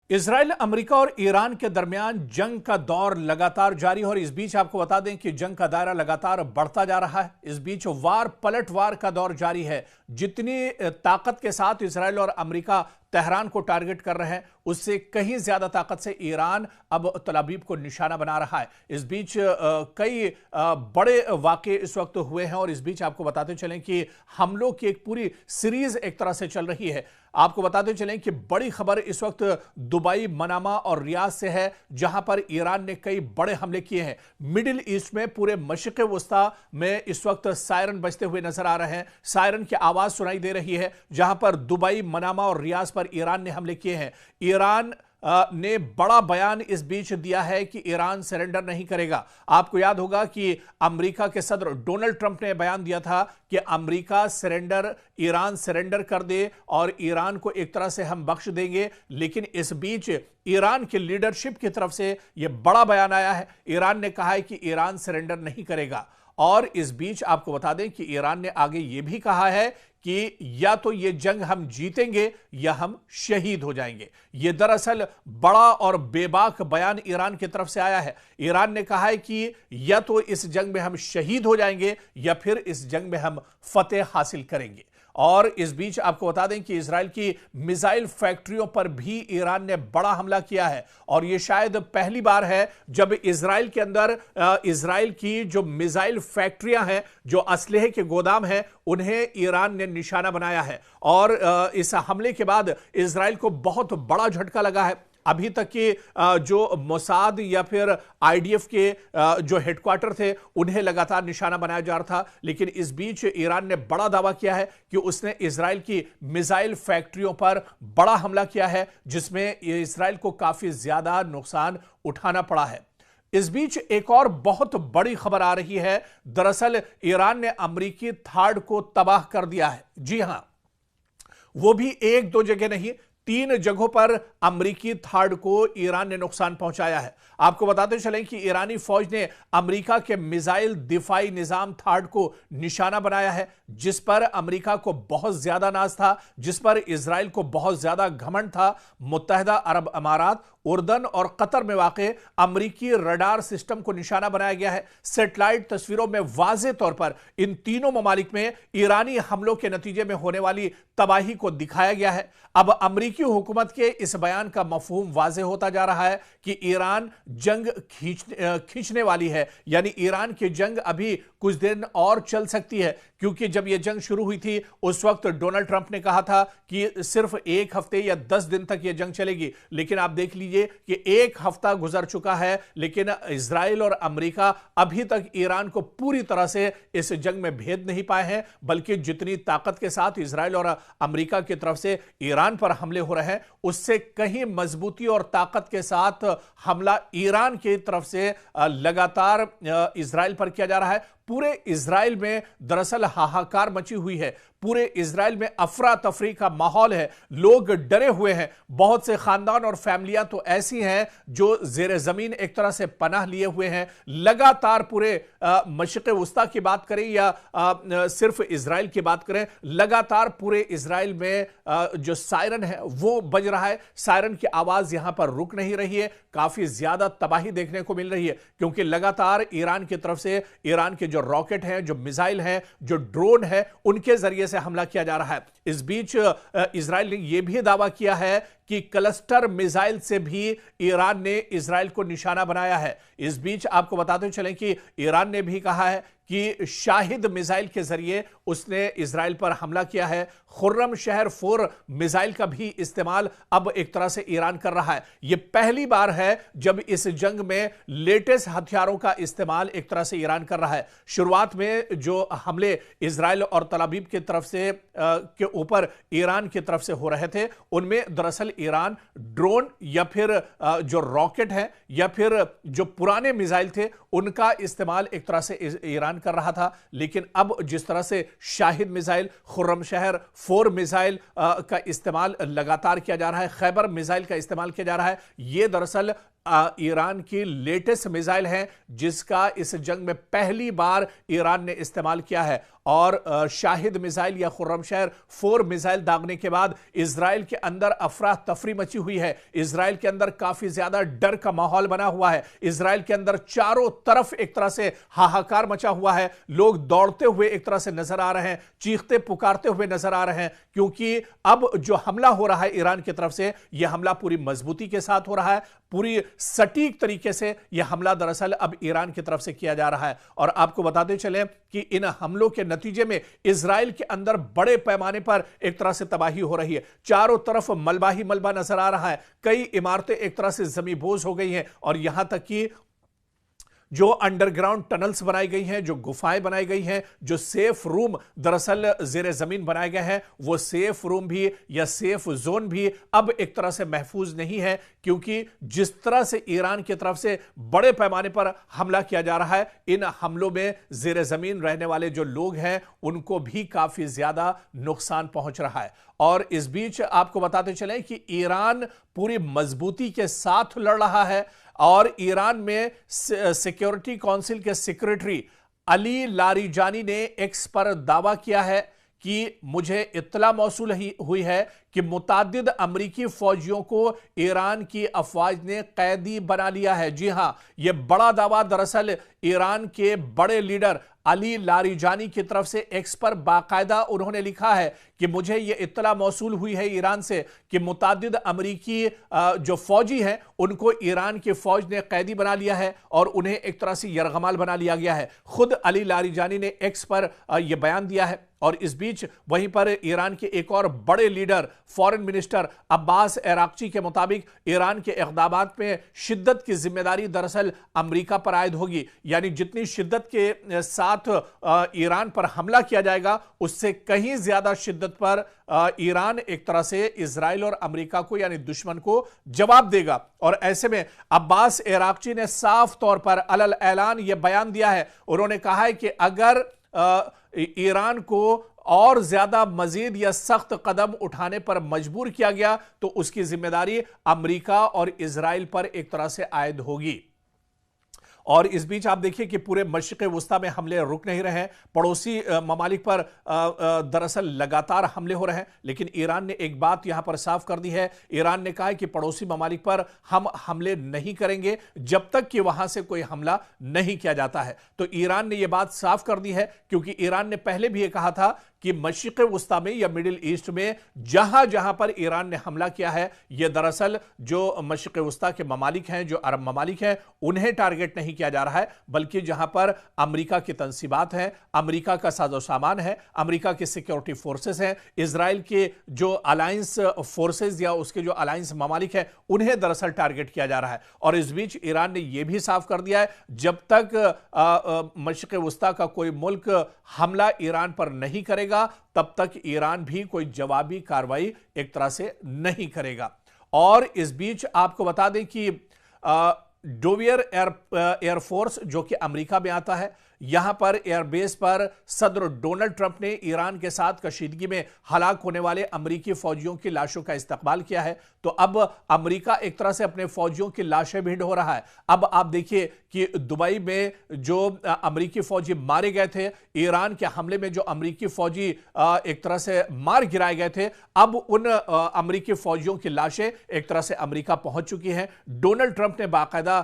Israel, America और Iran के दरमियान जंग का दौर लगातार जारी है और इस बीच आपको बता दें कि जंग का दायरा लगातार बढ़ता जा रहा है। इस बीच वार पलटवार का दौर जारी है। जितनी ताकत के साथ इजराइल और अमेरिका तेहरान को टारगेट कर रहे हैं, उससे कहीं ज्यादा ताकत से ईरान अब तल अवीव को निशाना बना रहा है। इस बीच कई बड़े वाक़े इस वक्त हुए हैं और इस बीच आपको बताते चलें कि हमलों की एक पूरी सीरीज एक तरह से चल रही है। आपको बताते चलें कि बड़ी खबर इस वक्त दुबई, मनामा और रियाद से है, जहां पर ईरान ने कई बड़े हमले किए हैं। मिडिल ईस्ट में पूरे मशरिक़ वस्ता में इस वक्त सायरन बजते हुए नजर आ रहे हैं। सायरन की आवाज सुनाई दे रही है, जहां पर दुबई, मनामा और रियाद पर ईरान ने हमले किए हैं। ईरान ने बड़ा बयान इस बीच दिया है कि ईरान सरेंडर नहीं करेगा। आपको याद होगा कि अमेरिका के सदर डोनाल्ड ट्रंप ने बयान दिया था कि अमेरिका सरेंडर, ईरान सरेंडर कर दे और ईरान को एक तरह से हम बख्श देंगे। लेकिन इस बीच ईरान के लीडरशिप की तरफ से यह बड़ा बयान आया है। ईरान ने कहा है कि ईरान सरेंडर नहीं करेगा। और इस बीच आपको बता दें कि ईरान ने आगे यह भी कहा है कि या तो ये जंग हम जीतेंगे या हम शहीद हो जाएंगे। यह दरअसल बड़ा और बेबाक बयान ईरान की तरफ से आया है। ईरान ने कहा है कि या तो इस जंग में हम शहीद हो जाएंगे या फिर इस जंग में हम फतेह हासिल करेंगे। और इस बीच आपको बता दें कि इजराइल की मिसाइल फैक्ट्रियों पर भी ईरान ने बड़ा हमला किया है और यह शायद पहली बार है जब इजराइल के अंदर इजराइल की जो मिसाइल फैक्ट्रियां हैं, जो असलहे के गोदाम हैं, उन्हें ईरान ने निशाना बनाया है। और इस हमले के बाद इजराइल को बहुत बड़ा झटका लगा है। अभी तक के जो मोसाद या फिर आईडीएफ के जो हेडक्वार्टर थे, उन्हें लगातार निशाना बनाया जा रहा था। लेकिन इस बीच ईरान ने बड़ा दावा किया है कि उसने इजराइल की मिसाइल फैक्ट्रियों पर बड़ा हमला किया है, जिसमें इजराइल को काफी ज्यादा नुकसान उठाना पड़ा है। इस बीच एक और बहुत बड़ी खबर आ रही है। दरअसल ईरान ने अमेरिकी थार्ड को तबाह कर दिया है। जी हां, वो भी एक दो जगह नहीं, 3 जगहों पर अमेरिकी थार्ड को ईरान ने नुकसान पहुंचाया है। आपको बताते चलें कि ईरानी फौज ने अमेरिका के मिसाइल दिफाई निजाम थार्ड को निशाना बनाया है, जिस पर अमेरिका को बहुत ज्यादा नाज था, जिस पर इजराइल को बहुत ज्यादा घमंड था। मुत्तहिदा अरब अमारात, उर्दन और कतर में वाक़ अमेरिकी रडार सिस्टम को निशाना बनाया गया है। सैटेलाइट तस्वीरों में वाज़ेह तौर पर इन तीनों ममालिक में ईरानी हमलों के नतीजे में होने वाली तबाही को दिखाया गया है। अब अमेरिकी हुकूमत के इस बयान का मफहूम वाज़ेह होता जा रहा है कि ईरान जंग खींचने वाली है, यानी ईरान की जंग अभी कुछ दिन और चल सकती है। क्योंकि जब यह जंग शुरू हुई थी, उस वक्त डोनाल्ड ट्रंप ने कहा था कि सिर्फ 1 हफ्ते या 10 दिन तक यह जंग चलेगी। लेकिन आप देख लीजिए कि 1 हफ्ता गुजर चुका है, लेकिन इजराइल और अमेरिका अभी तक ईरान को पूरी तरह से इस जंग में भेद नहीं पाए हैं। बल्कि जितनी ताकत के साथ इजराइल और अमेरिका की तरफ से ईरान पर हमले हो रहे हैं, उससे कहीं मजबूती और ताकत के साथ हमला ईरान की तरफ से लगातार इजराइल पर किया जा रहा है। पूरे इजराइल में दरअसल हाहाकार मची हुई है। पूरे इजराइल में अफरा तफरी का माहौल है। लोग डरे हुए हैं। बहुत से खानदान और फैमिलियां तो ऐसी हैं जो जेर जमीन एक तरह से पनाह लिए हुए हैं। लगातार पूरे मशरिक़ वस्ता की बात करें या सिर्फ इजराइल की बात करें, लगातार पूरे इजराइल में जो सायरन है वो बज रहा है। सायरन की आवाज यहां पर रुक नहीं रही है। काफी ज्यादा तबाही देखने को मिल रही है, क्योंकि लगातार ईरान की तरफ से ईरान के जो रॉकेट हैं, जो मिसाइल हैं, जो ड्रोन है, उनके जरिए से हमला किया जा रहा है। इस बीच इजराइल ने यह भी दावा किया है कि क्लस्टर मिसाइल से भी ईरान ने इजराइल को निशाना बनाया है। इस बीच आपको बताते चलें कि ईरान ने भी कहा है कि शाहिद मिसाइल के जरिए उसने इजराइल पर हमला किया है। खुर्रम शहर 4 मिसाइल का भी इस्तेमाल अब एक तरह से ईरान कर रहा है। यह पहली बार है जब इस जंग में लेटेस्ट हथियारों का इस्तेमाल एक तरह से ईरान कर रहा है। शुरुआत में जो हमले इजराइल और तल अवीव की तरफ से के ऊपर ईरान की तरफ से हो रहे थे, उनमें दरअसल ईरान ड्रोन या फिर जो रॉकेट है या फिर जो पुराने मिसाइल थे, उनका इस्तेमाल एक तरह से ईरान कर रहा था। लेकिन अब जिस तरह से शाहिद मिसाइल, खुर्रम शहर 4 मिसाइल का इस्तेमाल लगातार किया जा रहा है, खैबर मिसाइल का इस्तेमाल किया जा रहा है, यह दरअसल ईरान की लेटेस्ट मिसाइल है जिसका इस जंग में पहली बार ईरान ने इस्तेमाल किया है। और शाहिद मिसाइल या खुर्रमशहर 4 मिसाइल दागने के बाद इजराइल के अंदर अफरा तफरी मची हुई है। इजराइल के अंदर काफी ज्यादा डर का माहौल बना हुआ है। इजराइल के अंदर चारों तरफ एक तरह से हाहाकार मचा हुआ है। लोग दौड़ते हुए एक तरह से नजर आ रहे हैं, चीखते पुकारते हुए नजर आ रहे हैं, क्योंकि अब जो हमला हो रहा है ईरान की तरफ से, यह हमला पूरी मजबूती के साथ हो रहा है, पूरी सटीक तरीके से यह हमला दरअसल अब ईरान की तरफ से किया जा रहा है। और आपको बताते चलें कि इन हमलों के नतीजे में इजराइल के अंदर बड़े पैमाने पर एक तरह से तबाही हो रही है। चारों तरफ मलबा ही मलबा नजर आ रहा है। कई इमारतें एक तरह से जमींबोज हो गई हैं और यहां तक कि जो अंडरग्राउंड टनल्स बनाई गई हैं, जो गुफाएं बनाई गई हैं, जो सेफ रूम दरअसल जेर जमीन बनाए गए हैं, वो सेफ रूम भी या सेफ जोन भी अब एक तरह से महफूज नहीं है, क्योंकि जिस तरह से ईरान की तरफ से बड़े पैमाने पर हमला किया जा रहा है, इन हमलों में जेर जमीन रहने वाले जो लोग हैं उनको भी काफी ज्यादा नुकसान पहुंच रहा है। और इस बीच आपको बताते चलें कि ईरान पूरी मजबूती के साथ लड़ रहा है और ईरान में सिक्योरिटी काउंसिल के सेक्रेटरी अली लारिजानी ने एक्स पर दावा किया है कि मुझे इत्तला मौसूल हुई है कि मुताद्दिद अमरीकी फौजियों को ईरान की अफवाज ने कैदी बना लिया है। जी हां, यह बड़ा दावा दरअसल ईरान के बड़े लीडर अली लारिजानी की तरफ से एक्स पर बाकायदा उन्होंने लिखा है कि मुझे यह इत्तला मौसूल हुई है ईरान से कि मुताद्दिद अमरीकी जो फौजी हैं उनको ईरान की फौज ने कैदी बना लिया है और उन्हें एक तरह से यरगमाल बना लिया गया है। खुद अली लारिजानी ने एक्स पर यह बयान दिया है। और इस बीच वहीं पर ईरान के एक और बड़े leader foreign minister Abbas Araghchi के मुताबिक ईरान के इक़दामात में शिद्दत की जिम्मेदारी दरअसल अमेरिका पर आयद होगी। यानी जितनी शिद्दत के साथ ईरान पर हमला किया जाएगा उससे कहीं ज्यादा शिद्दत पर ईरान एक तरह से इजराइल और अमेरिका को यानी दुश्मन को जवाब देगा। और ऐसे में अब्बास अराक्ची ने साफ तौर पर अलल ऐलान यह बयान दिया है। उन्होंने कहा है कि अगर ईरान को और ज्यादा मजीद या सख्त कदम उठाने पर मजबूर किया गया तो उसकी जिम्मेदारी अमेरिका और इजराइल पर एक तरह से आयद होगी। और इस बीच आप देखिए कि पूरे मशरिक़ वुस्ता में हमले रुक नहीं रहे हैं। पड़ोसी ममालिक पर दरअसल लगातार हमले हो रहे हैं, लेकिन ईरान ने एक बात यहां पर साफ कर दी है। ईरान ने कहा है कि पड़ोसी ममालिक पर हम हमले नहीं करेंगे जब तक कि वहां से कोई हमला नहीं किया जाता है। तो ईरान ने यह बात साफ कर दी है, क्योंकि ईरान ने पहले भी यह कहा था कि मशरिक़ वुस्ता में या मिडिल ईस्ट में जहां जहां पर ईरान ने हमला किया है, यह दरअसल जो मशरिक़ वुस्ता के ममालिक हैं, जो अरब ममालिक हैं, उन्हें टारगेट नहीं किया जा रहा है, बल्कि जहां पर अमेरिका की तंसीबात हैं, अमेरिका का साजो सामान है, अमेरिका की सिक्योरिटी फोर्सेस हैं, इजराइल के जो अलायंस फोर्सेस या उसके जो अलायंस ममालिक हैं, उन्हें दरअसल टारगेट किया जा रहा है। और इस बीच ईरान ने यह भी साफ कर दिया है, जब तक मशरिक़ वुस्ता का कोई मुल्क हमला ईरान पर नहीं करेगा तब तक ईरान भी कोई जवाबी कार्रवाई एक तरह से नहीं करेगा। और इस बीच आपको बता दें कि डोवियर एयरफोर्स जो कि अमेरिका में आता है, यहां पर एयरबेस पर सदर डोनाल्ड ट्रंप ने ईरान के साथ कशीदगी में हलाक होने वाले अमेरिकी फौजियों की लाशों का इस्तकबाल किया है। तो अब अमेरिका एक तरह से अपने फौजियों की लाशें भी ढो रहा है। अब आप देखिए कि दुबई में जो अमेरिकी फौजी मारे गए थे, ईरान के हमले में जो अमेरिकी फौजी एक तरह से मार गिराए गए थे, अब उन अमेरिकी फौजियों की लाशें एक तरह से अमेरिका पहुंच चुकी हैं। डोनाल्ड ट्रंप ने बाकायदा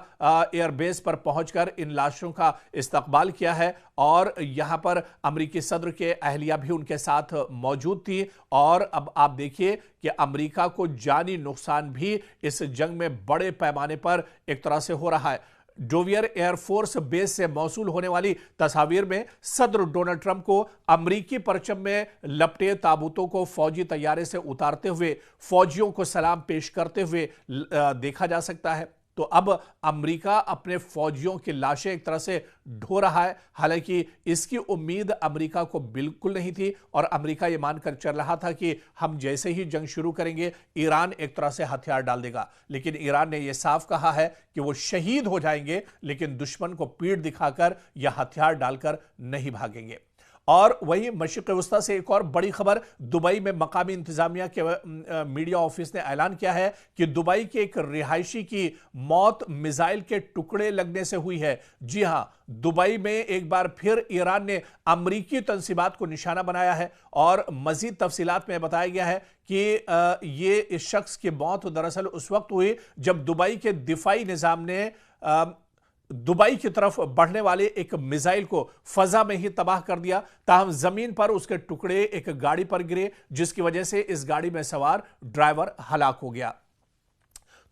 एयरबेस पर पहुंचकर इन लाशों का इस्तकबाल किया है और यहां पर अमेरिकी सदर के अहलिया भी उनके साथ मौजूद थी। और अब आप देखिए कि अमेरिका को जानी नुकसान भी इस जंग में बड़े पैमाने पर एक तरह से हो रहा है। डोवियर एयरफोर्स बेस से मौसूल होने वाली तस्वीर में सदर डोनाल्ड ट्रंप को अमेरिकी परचम में लपटे ताबूतों को फौजी तैयारे से उतारते हुए फौजियों को सलाम पेश करते हुए देखा जा सकता है। तो अब अमेरिका अपने फौजियों की लाशें एक तरह से ढो रहा है। हालांकि इसकी उम्मीद अमेरिका को बिल्कुल नहीं थी और अमेरिका ये मानकर चल रहा था कि हम जैसे ही जंग शुरू करेंगे ईरान एक तरह से हथियार डाल देगा, लेकिन ईरान ने यह साफ कहा है कि वो शहीद हो जाएंगे लेकिन दुश्मन को पीठ दिखाकर या हथियार डालकर नहीं भागेंगे। और वहीं मशरिक़ वस्ता से एक और बड़ी खबर, दुबई में मकामी इंतजामिया के मीडिया ऑफिस ने ऐलान किया है कि दुबई के एक रिहायशी की मौत मिसाइल के टुकड़े लगने से हुई है। जी हां, दुबई में एक बार फिर ईरान ने अमरीकी तंसीबात को निशाना बनाया है और मजीद तफसीलात में बताया गया है कि ये इस शख्स की मौत दरअसल उस वक्त हुई जब दुबई के दिफाई निजाम ने दुबई की तरफ बढ़ने वाले एक मिसाइल को फजा में ही तबाह कर दिया। ताहम जमीन पर उसके टुकड़े एक गाड़ी पर गिरे, जिसकी वजह से इस गाड़ी में सवार ड्राइवर हलाक हो गया।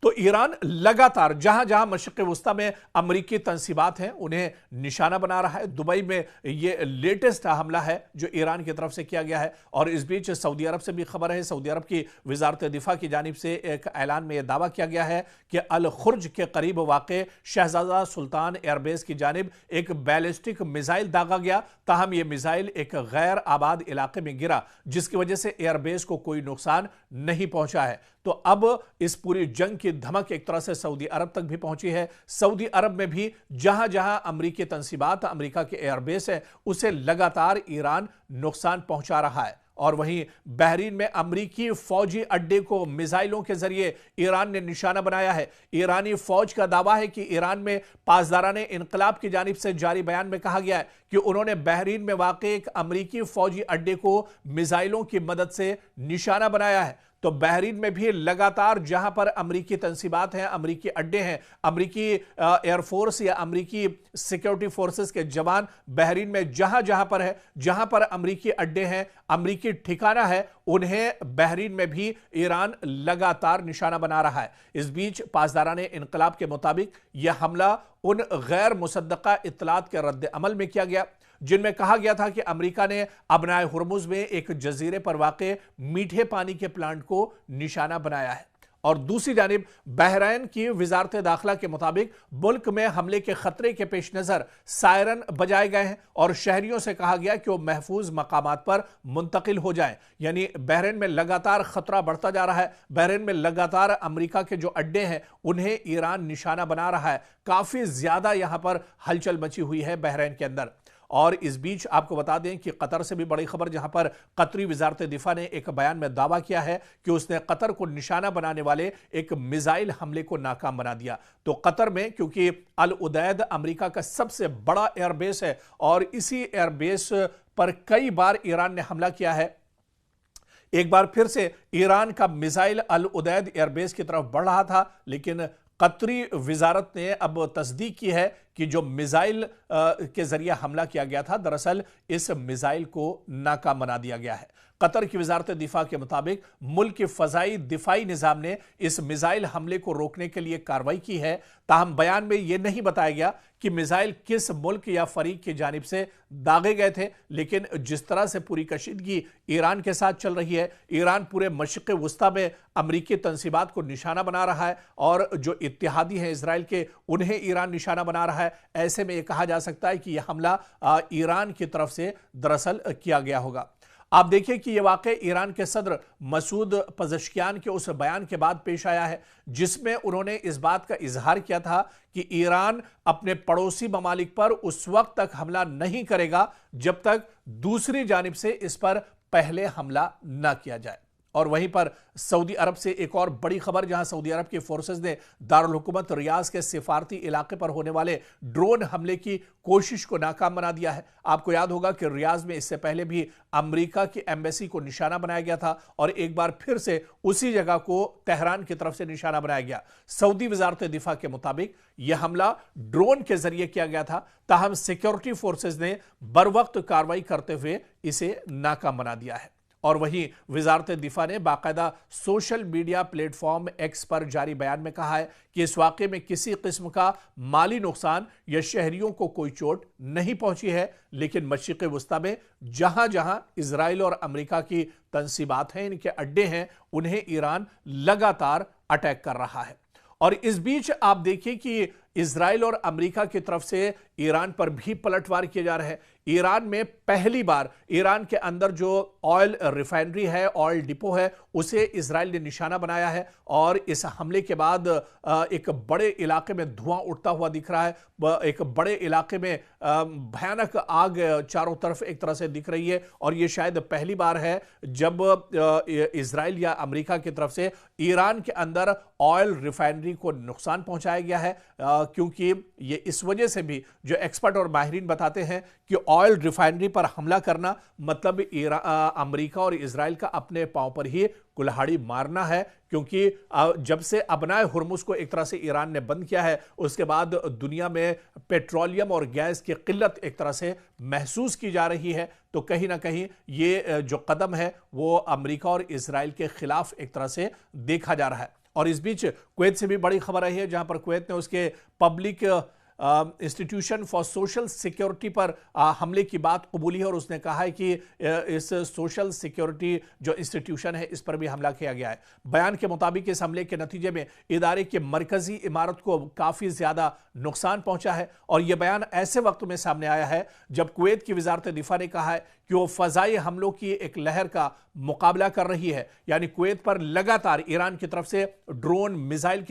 तो ईरान लगातार जहां जहां मशरिक़ वस्ता में अमरीकी तंसीबात हैं उन्हें निशाना बना रहा है। दुबई में यह लेटेस्ट हमला है जो ईरान की तरफ से किया गया है। और इस बीच सऊदी अरब से भी खबर है। सऊदी अरब की वजारत दिफा की जानिब से एक ऐलान में यह दावा किया गया है कि अल खुर्ज के करीब वाक़ शहजादा सुल्तान एयरबेस की जानिब एक बैलिस्टिक मिसाइल दागा गया। ताहम यह मिसाइल एक गैर आबाद इलाके में गिरा, जिसकी वजह से एयरबेस को कोई नुकसान नहीं पहुंचा है। तो अब इस पूरी जंग की धमक एक तरह से सऊदी अरब तक भी पहुंची है। सऊदी अरब में भी जहां जहां अमरीकी तंसीबात, अमरीका के एयरबेस है, उसे लगातार ईरान नुकसान पहुंचा रहा है। और वहीं बहरीन में अमरीकी फौजी अड्डे को मिसाइलों के जरिए ईरान ने निशाना बनाया है। ईरानी फौज का दावा है कि ईरान में पासदाराने इनकलाब की जानिब से जारी बयान में कहा गया है कि उन्होंने बहरीन में वाक़े एक अमरीकी फौजी अड्डे को मिसाइलों की मदद से निशाना बनाया है। तो बहरीन में भी लगातार जहां पर अमरीकी तंसीबात हैं, अमरीकी अड्डे हैं, अमरीकी एयरफोर्स या अमरीकी सिक्योरिटी फोर्सेस के जवान बहरीन में जहां जहां पर है, जहां पर अमरीकी अड्डे हैं, अमरीकी ठिकाना है, उन्हें बहरीन में भी ईरान लगातार निशाना बना रहा है। इस बीच पासदाराने इनकलाब के मुताबिक यह हमला उन गैर मुसद्दका इत्तलात के रद्द अमल में किया गया जिनमें कहा गया था कि अमेरिका ने अबनाए हुर्मुज में एक जजीरे पर वाक़े मीठे पानी के प्लांट को निशाना बनाया है। और दूसरी जानिब बहरीन की वजारत दाखिला के मुताबिक मुल्क में हमले के खतरे के पेश नज़र सायरन बजाए गए हैं और शहरियों से कहा गया कि वो महफूज मकामात पर मुंतकिल हो जाएं। यानी बहरीन में लगातार खतरा बढ़ता जा रहा है। बहरीन में लगातार अमेरिका के जो अड्डे हैं उन्हें ईरान निशाना बना रहा है। काफ़ी ज़्यादा यहाँ पर हलचल मची हुई है बहरीन के अंदर। और इस बीच आपको बता दें कि कतर से भी बड़ी खबर, जहां पर कतरी वजारत दिफा ने एक बयान में दावा किया है कि उसने कतर को निशाना बनाने वाले एक मिसाइल हमले को नाकाम बना दिया। तो कतर में, क्योंकि अल उदैद अमेरिका का सबसे बड़ा एयरबेस है और इसी एयरबेस पर कई बार ईरान ने हमला किया है, एक बार फिर से ईरान का मिसाइल अल उदैद एयरबेस की तरफ बढ़ रहा था, लेकिन कतरी वजारत ने अब तस्दीक की है कि जो मिसाइल के जरिए हमला किया गया था, दरअसल इस मिसाइल को नाकाम बना दिया गया है। कतर की वजारत दिफा के मुताबिक मुल्क के फजाई दिफाई निज़ाम ने इस मिसाइल हमले को रोकने के लिए कार्रवाई की है। ताहम बयान में यह नहीं बताया गया कि मिसाइल किस मुल्क या फरीक की जानिब से दागे गए थे, लेकिन जिस तरह से पूरी कशीदगी ईरान के साथ चल रही है, ईरान पूरे मशरिक़ वस्ता में अमरीकी तंसीबात को निशाना बना रहा है और जो इत्तेहादी हैं इसराइल के, उन्हें ईरान निशाना बना रहा है। ऐसे में यह कहा जा सकता है कि यह हमला ईरान की तरफ से दरअसल किया गया होगा। आप देखिए कि यह वाक़े ईरान के सदर मसूद पज़ेश्कियान के उस बयान के बाद पेश आया है जिसमें उन्होंने इस बात का इजहार किया था कि ईरान अपने पड़ोसी ममालिक पर उस वक्त तक हमला नहीं करेगा जब तक दूसरी जानिब से इस पर पहले हमला न किया जाए। और वहीं पर सऊदी अरब से एक और बड़ी खबर, जहां सऊदी अरब की फोर्सेस ने दारुल हुकूमत रियाज के सिफारती इलाके पर होने वाले ड्रोन हमले की कोशिश को नाकाम बना दिया है। आपको याद होगा कि रियाज में इससे पहले भी अमेरिका की एम्बेसी को निशाना बनाया गया था और एक बार फिर से उसी जगह को तेहरान की तरफ से निशाना बनाया गया। सऊदी वजारत दिफा के मुताबिक यह हमला ड्रोन के जरिए किया गया था, ताहम सिक्योरिटी फोर्सेज ने बर वक्त कार्रवाई करते हुए इसे नाकाम बना दिया है। और वहीं वजारत दिफा ने बाकायदा सोशल मीडिया प्लेटफॉर्म एक्स पर जारी बयान में कहा है कि इस वाक़े में किसी किस्म का माली नुकसान या शहरियों को कोई चोट नहीं पहुंची है, लेकिन मशरिक़ वस्ता में जहां जहां इजराइल और अमेरिका की तंसीबात हैं, इनके अड्डे हैं, उन्हें ईरान लगातार अटैक कर रहा है। और इस बीच आप देखिए कि इजराइल और अमेरिका की तरफ से ईरान पर भी पलटवार किए जा रहे हैं। ईरान में पहली बार ईरान के अंदर जो ऑयल रिफाइनरी है, ऑयल डिपो है, उसे इजराइल ने निशाना बनाया है और इस हमले के बाद एक बड़े इलाके में धुआं उठता हुआ दिख रहा है। एक बड़े इलाके में भयानक आग चारों तरफ एक तरह से दिख रही है और यह शायद पहली बार है जब इजराइल या अमेरिका की तरफ से ईरान के अंदर ऑयल रिफाइनरी को नुकसान पहुंचाया गया है, क्योंकि ये इस वजह से भी जो एक्सपर्ट और माहिरीन बताते हैं कि ऑयल रिफाइनरी पर हमला करना मतलब अमेरिका और इजराइल का अपने पांव पर ही कुल्हाड़ी मारना है, क्योंकि जब से अबनाए हुर्मुज को एक तरह से ईरान ने बंद किया है उसके बाद दुनिया में पेट्रोलियम और गैस की किल्लत एक तरह से महसूस की जा रही है। तो कहीं ना कहीं ये जो कदम है वो अमेरिका और इजराइल के खिलाफ एक तरह से देखा जा रहा है। और इस बीच कुवैत से भी बड़ी खबर आई है, जहां पर कुवैत ने उसके public institution for social security पर हमले की बात कबूली है और उसने कहा है कि इस सोशल सिक्योरिटी जो इंस्टीट्यूशन है इस पर भी हमला किया गया है। बयान के मुताबिक इस हमले के नतीजे में इदारे की मरकजी इमारत को काफी ज्यादा नुकसान पहुंचा है और यह बयान ऐसे वक्त में सामने आया है जब कुवैत की वजारत दिफा ने कहा है कि वो फजाई हमलों की एक लहर का मुकाबला कर रही है। यानी कुवैत पर लगातार ईरान की तरफ से ड्रोन मिसाइल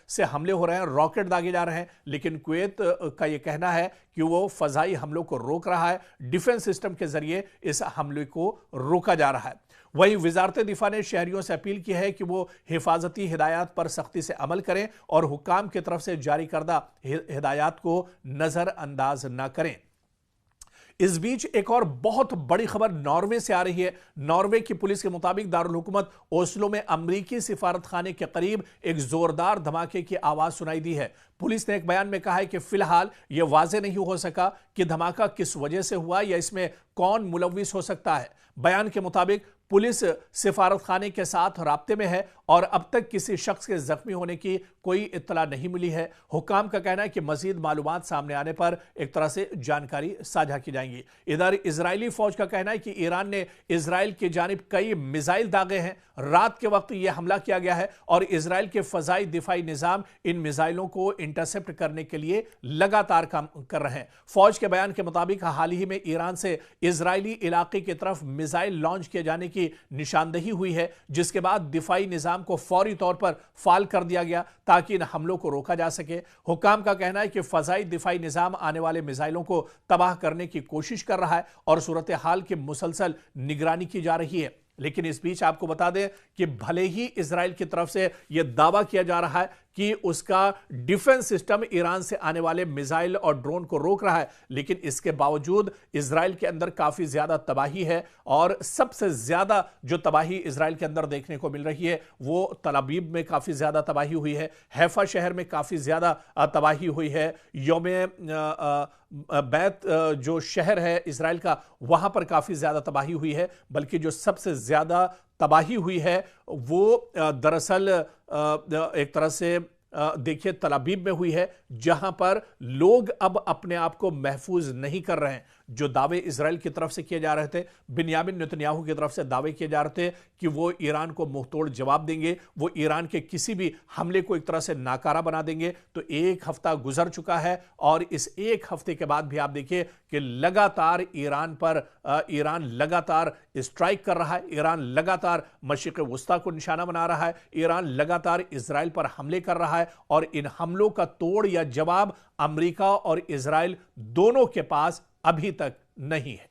से हमले हो रहे हैं, रॉकेट दागे जा रहे हैं, लेकिन कुवैत का यह कहना है कि वो फजाई हमलों को रोक रहा है, डिफेंस सिस्टम के जरिए इस हमले को रोका जा रहा है। वहीं वजारत दिफा ने शहरियों से अपील की है कि वो हिफाजती हिदायत पर सख्ती से अमल करें और हुक्काम की तरफ से जारी करदा हिदायत को नजरअंदाज न करें। इस बीच एक और बहुत बड़ी खबर नॉर्वे से आ रही है। नॉर्वे की पुलिस के मुताबिक दारुल हुकूमत ओस्लो में अमरीकी सिफारत खाने के करीब एक जोरदार धमाके की आवाज सुनाई दी है। पुलिस ने एक बयान में कहा है कि फिलहाल यह वाजे नहीं हो सका कि धमाका किस वजह से हुआ या इसमें कौन मुलविस हो सकता है। बयान के मुताबिक पुलिस सिफारत खाने के साथ राब्ते में है और अब तक किसी शख्स के जख्मी होने की कोई इत्तला नहीं मिली है। हुक्काम का कहना है कि मजीद मालूमात सामने आने पर एक तरह से जानकारी साझा की जाएंगी। इधर इजरायली फौज का कहना है कि ईरान ने इजराइल की जानिब कई मिसाइल दागे हैं। रात के वक्त यह हमला किया गया है और इजराइल के फजाई दिफाई निजाम इन मिसाइलों को इंटरसेप्ट करने के लिए लगातार काम कर रहे हैं। फौज के बयान के मुताबिक हाल ही में ईरान से इजरायली इलाके की तरफ मिसाइल लॉन्च किए जाने की निशानदेही हुई है, जिसके बाद दिफाई निजाम को फौरी तौर पर फाल कर दिया गया ताकि इन हमलों को रोका जा सके। हुक्काम का कहना है कि फजाई दिफाई निजाम आने वाले मिसाइलों को तबाह करने की कोशिश कर रहा है और सूरत हाल की मुसलसल निगरानी की जा रही है। लेकिन इस बीच आपको बता दें कि भले ही इजराइल की तरफ से यह दावा किया जा रहा है कि उसका डिफेंस सिस्टम ईरान से आने वाले मिसाइल और ड्रोन को रोक रहा है, लेकिन इसके बावजूद इजराइल के अंदर काफी ज्यादा तबाही है और सबसे ज्यादा जो तबाही इजराइल के अंदर देखने को मिल रही है वो तल अबीब में काफी ज्यादा तबाही हुई है, हैफा शहर में काफी ज्यादा तबाही हुई है, यौमे बैत जो शहर है इजराइल का वहां पर काफी ज्यादा तबाही हुई है। बल्कि जो सबसे ज्यादा तबाही हुई है वो दरअसल एक तरह से देखिए तल अबीब में हुई है, जहां पर लोग अब अपने आप को महफूज नहीं कर रहे हैं। जो दावे इजराइल की तरफ से किए जा रहे थे, बिन्यामिन नेतन्याहू की तरफ से दावे किए जा रहे थे कि वो ईरान को मुंहतोड़ जवाब देंगे, वो ईरान के किसी भी हमले को एक तरह से नाकारा बना देंगे, तो एक हफ्ता गुजर चुका है और इस एक हफ्ते के बाद भी आप देखिए कि लगातार ईरान लगातार स्ट्राइक कर रहा है, ईरान लगातार मशरिक़ वुस्ता को निशाना बना रहा है, ईरान लगातार इजराइल पर हमले कर रहा है और इन हमलों का तोड़ या जवाब अमेरिका और इजराइल दोनों के पास अभी तक नहीं है।